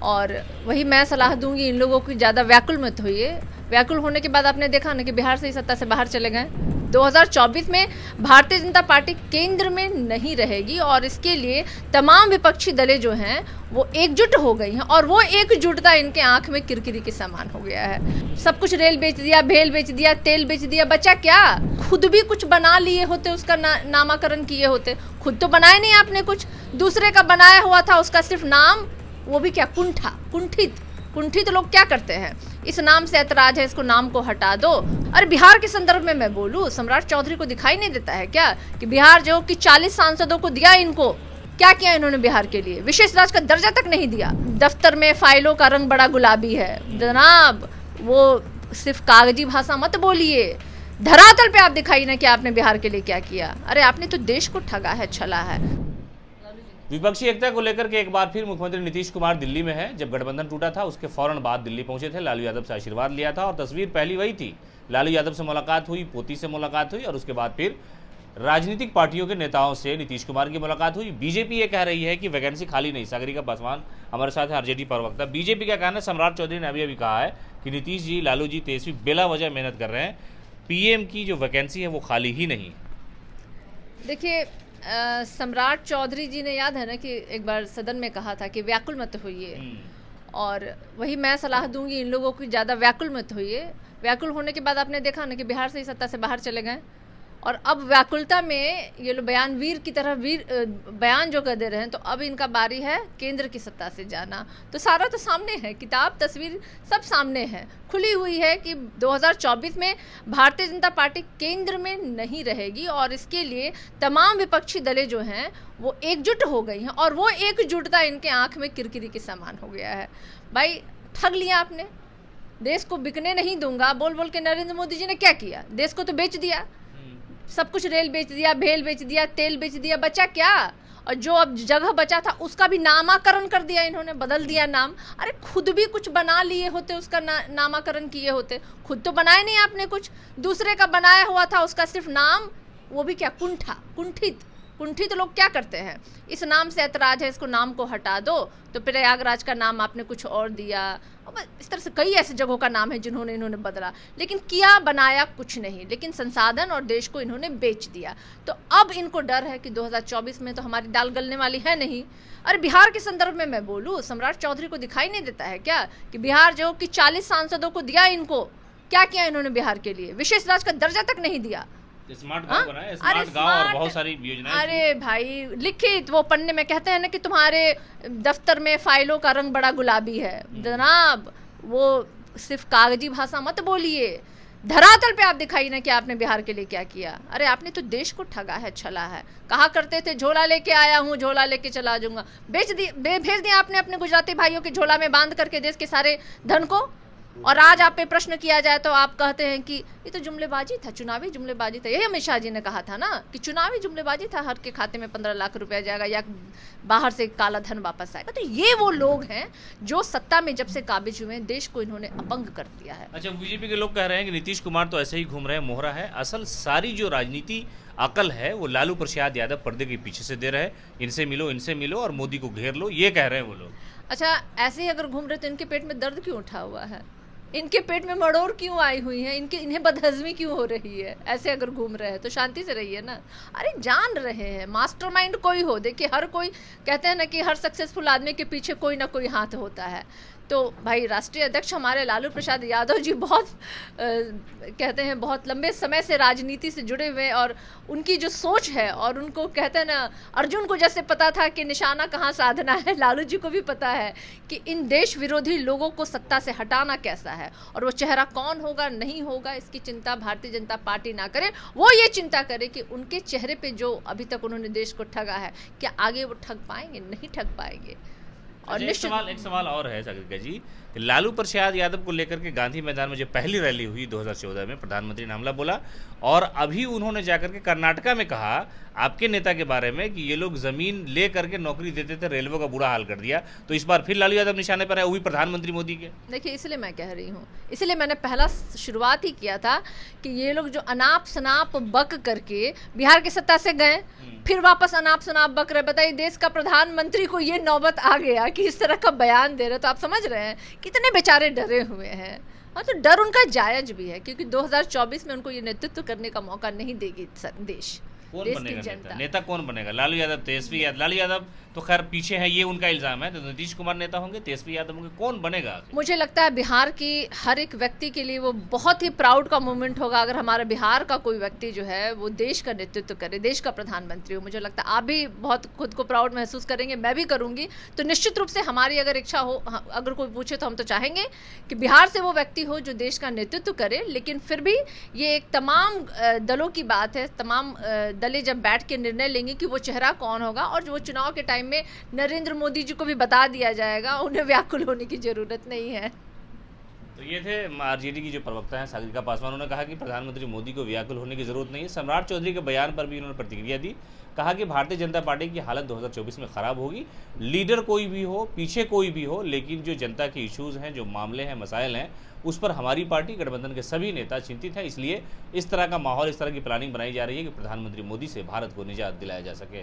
और वही मैं सलाह दूंगी इन लोगों की, ज़्यादा व्याकुल मत होइए। व्याकुल होने के बाद आपने देखा ना कि बिहार से ही सत्ता से बाहर चले गए। 2024 में भारतीय जनता पार्टी केंद्र में नहीं रहेगी और इसके लिए तमाम विपक्षी दलें जो हैं वो एकजुट हो गई हैं और वो एकजुटता इनके आंख में किरकिरी के समान हो गया है। सब कुछ रेल बेच दिया, भेल बेच दिया, तेल बेच दिया, बचा क्या? खुद भी कुछ बना लिए होते, उसका नामाकरण किए होते। खुद तो बनाए नहीं आपने कुछ, दूसरे का बनाया हुआ था, उसका सिर्फ नाम, वो भी क्या, कुंठित लोग क्या करते हैं, इस नाम से ऐतराज है, इसको नाम को हटा दो। अरे बिहार के संदर्भ में मैं बोलूं, सम्राट चौधरी को दिखाई नहीं देता है क्या कि बिहार जो कि 40 सांसदों को दिया, इनको क्या किया इन्होंने बिहार के लिए? विशेष राज्य का दर्जा तक नहीं दिया। दफ्तर में फाइलों का रंग बड़ा गुलाबी है जनाब, वो सिर्फ कागजी भाषा मत बोलिए, धरातल पे आप दिखाई ना कि आपने बिहार के लिए क्या किया। अरे आपने तो देश को ठगा है, छला है। विपक्षी एकता को लेकर के एक बार फिर मुख्यमंत्री नीतीश कुमार दिल्ली में हैं। जब गठबंधन टूटा था उसके फौरन बाद दिल्ली पहुंचे थे, लालू यादव से आशीर्वाद लिया था और तस्वीर पहली वही थी। लालू यादव से मुलाकात हुई, पोती से मुलाकात हुई और उसके बाद फिर राजनीतिक पार्टियों के नेताओं से नीतीश कुमार की मुलाकात हुई। बीजेपी ये कह रही है कि वैकेंसी खाली नहीं। सागरिका पासवान हमारे साथ है, आरजेडी प्रवक्ता। बीजेपी का कहना है, सम्राट चौधरी ने अभी कहा है कि नीतीश जी, लालू जी, तेजस्वी बेला वजह मेहनत कर रहे हैं, पीएम की जो वैकेंसी है वो खाली ही नहीं। देखिए, सम्राट चौधरी जी ने, याद है ना कि एक बार सदन में कहा था कि व्याकुल मत होइए, और वही मैं सलाह दूंगी इन लोगों की, ज़्यादा व्याकुल मत होइए। व्याकुल होने के बाद आपने देखा ना कि बिहार से ही सत्ता से बाहर चले गए और अब व्याकुलता में ये लोग बयानवीर की तरह बयान जो कर दे रहे हैं, तो अब इनका बारी है केंद्र की सत्ता से जाना। तो सारा तो सामने है, किताब, तस्वीर सब सामने है, खुली हुई है कि 2024 में भारतीय जनता पार्टी केंद्र में नहीं रहेगी और इसके लिए तमाम विपक्षी दलें जो हैं वो एकजुट हो गई हैं और वो एकजुटता इनके आंख में किरकिरी के समान हो गया है। भाई ठग लिया आपने, देश को बिकने नहीं दूंगा बोल बोल के नरेंद्र मोदी जी ने क्या किया? देश को तो बेच दिया, सब कुछ रेल बेच दिया, भेल बेच दिया, तेल बेच दिया, बचा क्या? और जो अब जगह बचा था उसका भी नामाकरण कर दिया इन्होंने, बदल दिया नाम। अरे खुद भी कुछ बना लिए होते, उसका नामाकरण किए होते। खुद तो बनाए नहीं आपने कुछ, दूसरे का बनाया हुआ था, उसका सिर्फ नाम, वो भी क्या, कुंठित लोग क्या करते हैं, इस नाम से ऐतराज है, इसको नाम को हटा दो। तो प्रयागराज का नाम आपने कुछ और दिया, इस तरह से कई ऐसी जगहों का नाम है जिन्होंने इन्होंने बदला, लेकिन किया बनाया कुछ नहीं, लेकिन संसाधन और देश को इन्होंने बेच दिया। तो अब इनको डर है कि 2024 में तो हमारी दाल गलने वाली है नहीं। अरे बिहार के संदर्भ में मैं बोलूँ, सम्राट चौधरी को दिखाई नहीं देता है क्या कि बिहार जो कि 40 सांसदों को दिया, इनको क्या किया इन्होंने बिहार के लिए? विशेष राज्य का दर्जा तक नहीं दिया। स्मार्ट गांव बनाए, स्मार्ट गांव और बहुत सारी योजनाएं। अरे भाई, लिखित वो पन्ने में कहते हैं ना कि तुम्हारे दफ्तर में फाइलों का रंग बड़ा गुलाबी है जनाब, वो सिर्फ कागजी भाषा मत बोलिए, धरातल पे आप दिखाई ना कि आपने बिहार के लिए क्या किया। अरे आपने तो देश को ठगा है, छला है। कहा करते थे झोला लेके आया हूँ, झोला लेके चला जाऊंगा, भेज दिया आपने अपने गुजराती भाइयों के झोला में बांध करके देश के सारे धन को। और आज आप पे प्रश्न किया जाए तो आप कहते हैं कि ये तो जुमलेबाजी था, चुनावी जुमलेबाजी था। यही अमित शाह जी ने कहा था ना कि चुनावी जुमलेबाजी था, हर के खाते में 15 लाख रुपया जाएगा या बाहर से काला धन वापस आएगा। तो ये वो लोग हैं जो सत्ता में जब से काबिज हुए हैं, देश को इन्होंने अपंग कर दिया है। अच्छा, बीजेपी के लोग कह रहे हैं कि नीतीश कुमार तो ऐसे ही घूम रहे हैं, मोहरा है। असल सारी जो राजनीति अकल है वो लालू प्रसाद यादव पर्दे के पीछे से दे रहे हैं, इनसे मिलो और मोदी को घेर लो, ये कह रहे हैं वो लोग। अच्छा, ऐसे ही अगर घूम रहे तो इनके पेट में दर्द क्यों उठा हुआ है? इनके पेट में मड़ोर क्यों आई हुई है? इन्हें बदहजमी क्यों हो रही है? ऐसे अगर घूम रहे हैं तो शांति से रहिए ना। अरे जान रहे हैं मास्टरमाइंड कोई हो, देखिए हर कोई, कहते हैं ना कि हर सक्सेसफुल आदमी के पीछे कोई ना कोई हाथ होता है। तो भाई राष्ट्रीय अध्यक्ष हमारे लालू प्रसाद यादव जी बहुत कहते हैं बहुत लंबे समय से राजनीति से जुड़े हुए, और उनकी जो सोच है, और उनको कहते हैं ना, अर्जुन को जैसे पता था कि निशाना कहाँ साधना है, लालू जी को भी पता है कि इन देश विरोधी लोगों को सत्ता से हटाना कैसा है, और वो चेहरा कौन होगा नहीं होगा इसकी चिंता भारतीय जनता पार्टी ना करे। वो ये चिंता करे कि उनके चेहरे पे जो अभी तक उन्होंने देश को ठगा है, क्या आगे वो ठग पाएंगे? नहीं ठग पाएंगे। और एक सवाल और है सागरिका जी, लालू प्रसाद यादव को लेकर के गांधी मैदान में जो पहली रैली हुई 2014 में, प्रधानमंत्री ने हमला बोला, और अभी उन्होंने जाकर के कर्नाटका में कहा आपके नेता के बारे में कि ये लोग जमीन ले करके नौकरी देते थे, रेलवे का बुरा हाल कर दिया। तो इस बार फिर लालू यादव निशाने पर है, वो भी प्रधानमंत्री मोदी के। देखिए, इसलिए मैं कह रही हूँ, इसलिए मैंने पहला शुरुआत ही किया था कि ये लोग जो अनाप शनाप बक करके बिहार की सत्ता से गए, फिर वापस अनाप शनाप बक रहे। बताइए, देश का प्रधानमंत्री को ये नौबत आ गया कि इस तरह का बयान दे रहे, तो आप समझ रहे हैं कितने बेचारे डरे हुए हैं। और तो डर उनका जायज भी है, क्योंकि 2024 में उनको ये नेतृत्व करने का मौका नहीं देगी देश। कौन देश बनेगा की नेता? जनता। नेता कौन बनेगा? लालू यादव, तेजस्वी यादव? लालू यादव तो खैर पीछे है, ये उनका इल्जाम है। तो नीतीश कुमार नेता होंगे, तेजस्वी यादव होंगे, कौन बनेगा आखिर? मुझे लगता है बिहार की हर एक व्यक्ति के लिए वो बहुत ही प्राउड का मोमेंट होगा अगर हमारा बिहार का कोई व्यक्ति जो है वो देश का नेतृत्व करे, देश का प्रधानमंत्री हो। मुझे लगता है आप भी बहुत खुद को प्राउड महसूस करेंगे, मैं भी करूंगी। तो निश्चित रूप से हमारी अगर इच्छा हो, अगर कोई पूछे तो हम तो चाहेंगे कि बिहार से वो व्यक्ति हो जो देश का नेतृत्व करे। लेकिन फिर भी ये एक तमाम दलों की बात है, तमाम दलें जब बैठ के निर्णय लेंगे कि वो चेहरा कौन होगा, और जो चुनाव के टाइम में नरेंद्र मोदी जी को भी बता दिया जाएगा, उन्हें व्याकुल होने की जरूरत नहीं है। तो ये थे आरजेडी की जो प्रवक्ता हैं सागरिका पासवान। उन्होंने कहा कि प्रधानमंत्री मोदी को व्याकुल होने की जरूरत नहीं है। सम्राट चौधरी के बयान पर भी उन्होंने प्रतिक्रिया दी, कहा कि भारतीय जनता पार्टी की हालत 2024 में खराब होगी। लीडर कोई भी हो, पीछे कोई भी हो, लेकिन जो जनता के इश्यूज हैं, जो मामले हैं, मसाइल हैं, उस पर हमारी पार्टी गठबंधन के सभी नेता चिंतित हैं। इसलिए इस तरह का माहौल, इस तरह की प्लानिंग बनाई जा रही है कि प्रधानमंत्री मोदी से भारत को निजात दिलाया जा सके।